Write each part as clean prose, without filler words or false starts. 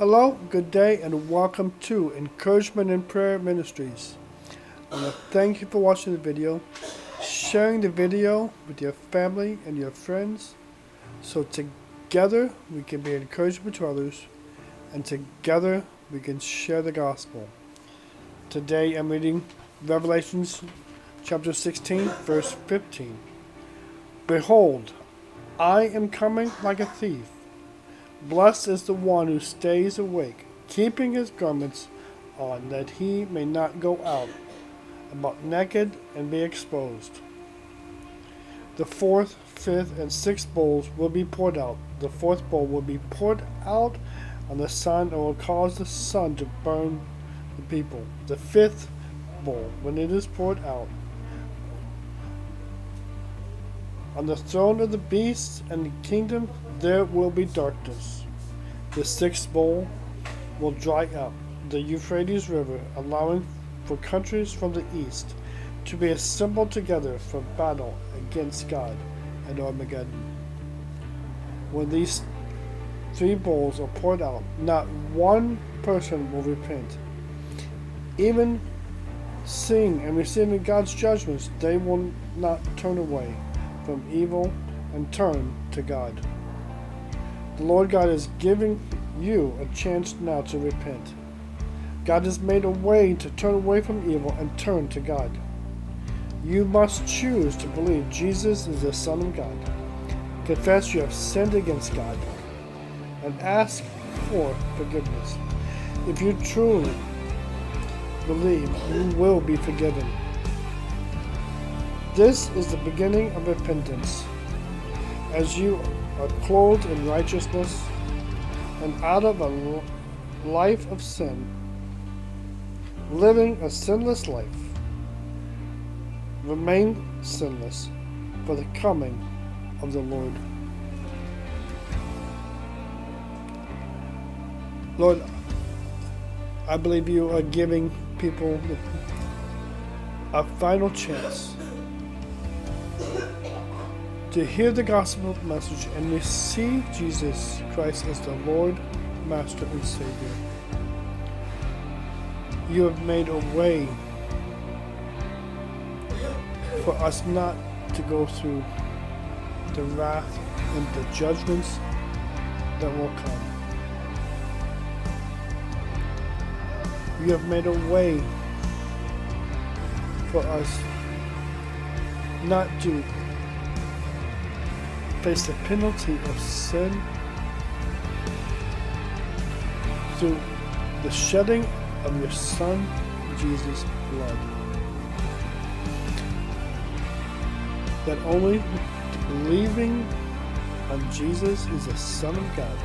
Hello, good day, and welcome to Encouragement in Prayer Ministries. I want to thank you for watching the video, sharing the video with your family and your friends, so together we can be encouragement to others, and together we can share the gospel. Today I'm reading Revelations chapter 16, verse 15. Behold, I am coming like a thief. Blessed is the one who stays awake, keeping his garments on, that he may not go out about naked and be exposed. The fourth, fifth, and sixth bowls will be poured out. The fourth bowl will be poured out on the sun and will cause the sun to burn the people. The fifth bowl, when it is poured out, on the throne of the beast and the kingdom there will be darkness. The sixth bowl will dry up the Euphrates river, allowing for countries from the east to be assembled together for battle against God at Armageddon. When these three bowls are poured out, not one person will repent. Even seeing and receiving God's judgments, they will not turn away from evil and turn to God. The Lord God is giving you a chance now to repent. God has made a way to turn away from evil and turn to God. You must choose to believe Jesus is the Son of God, confess you have sinned against God, and ask for forgiveness. If you truly believe, you will be forgiven. This is the beginning of repentance, as you are clothed in righteousness and out of a life of sin, living a sinless life. Remain sinless for the coming of the Lord. Lord, I believe you are giving people a final chance to hear the gospel message and receive Jesus Christ as the Lord, Master, and Savior. You have made a way for us not to go through the wrath and the judgments that will come. You have made a way for us not to face the penalty of sin through the shedding of your Son, Jesus' blood. That only believing on Jesus is the Son of God,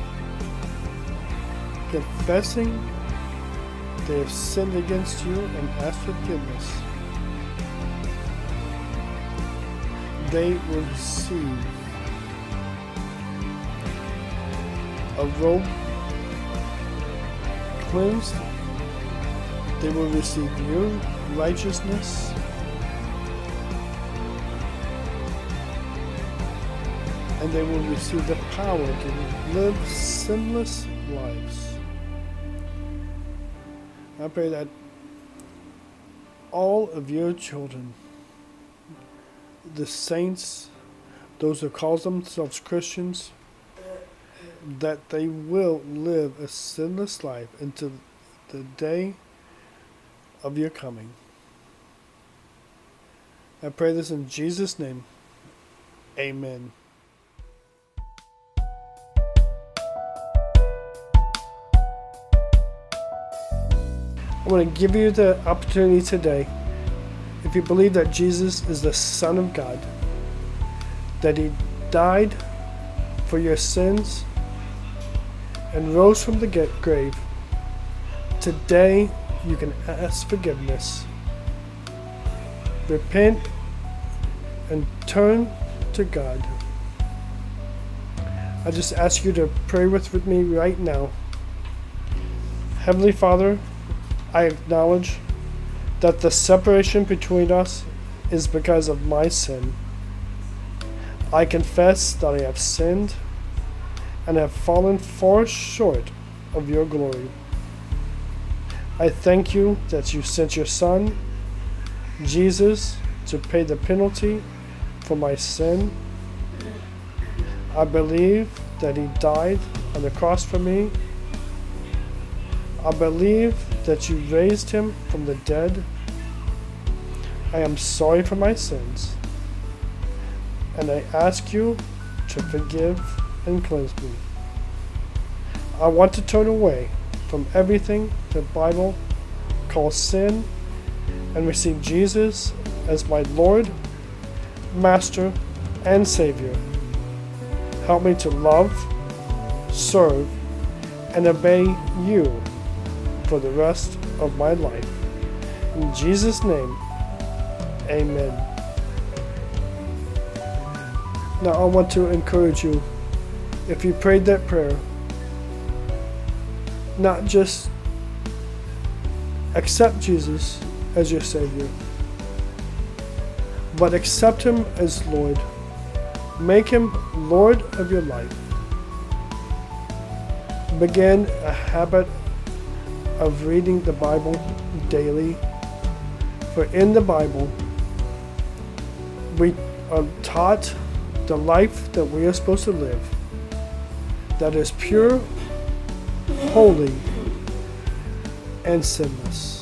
confessing they have sinned against you and ask forgiveness, they will receive a robe cleansed. They will receive your righteousness, and they will receive the power to live sinless lives. I pray that all of your children, the saints, those who call themselves Christians, that they will live a sinless life until the day of your coming. I pray this in Jesus' name. Amen. I want to give you the opportunity today, if you believe that Jesus is the Son of God, that He died for your sins and rose from the grave, today you can ask forgiveness, repent, and turn to God. I just ask you to pray with me right now. Heavenly Father, I acknowledge that the separation between us is because of my sin. I confess that I have sinned and have fallen far short of your glory. I thank you that you sent your Son, Jesus, to pay the penalty for my sin. I believe that he died on the cross for me. I believe that you raised him from the dead. I am sorry for my sins, and I ask you to forgive and cleanse me. I want to turn away from everything the Bible calls sin and receive Jesus as my Lord, Master, and Savior. Help me to love, serve, and obey you for the rest of my life. In Jesus' name, amen. Now I want to encourage you, if you prayed that prayer, not just accept Jesus as your Savior, but accept him as Lord. Make him Lord of your life. Begin a habit of reading the Bible daily, for in the Bible we are taught the life that we are supposed to live, that is pure, holy, and sinless.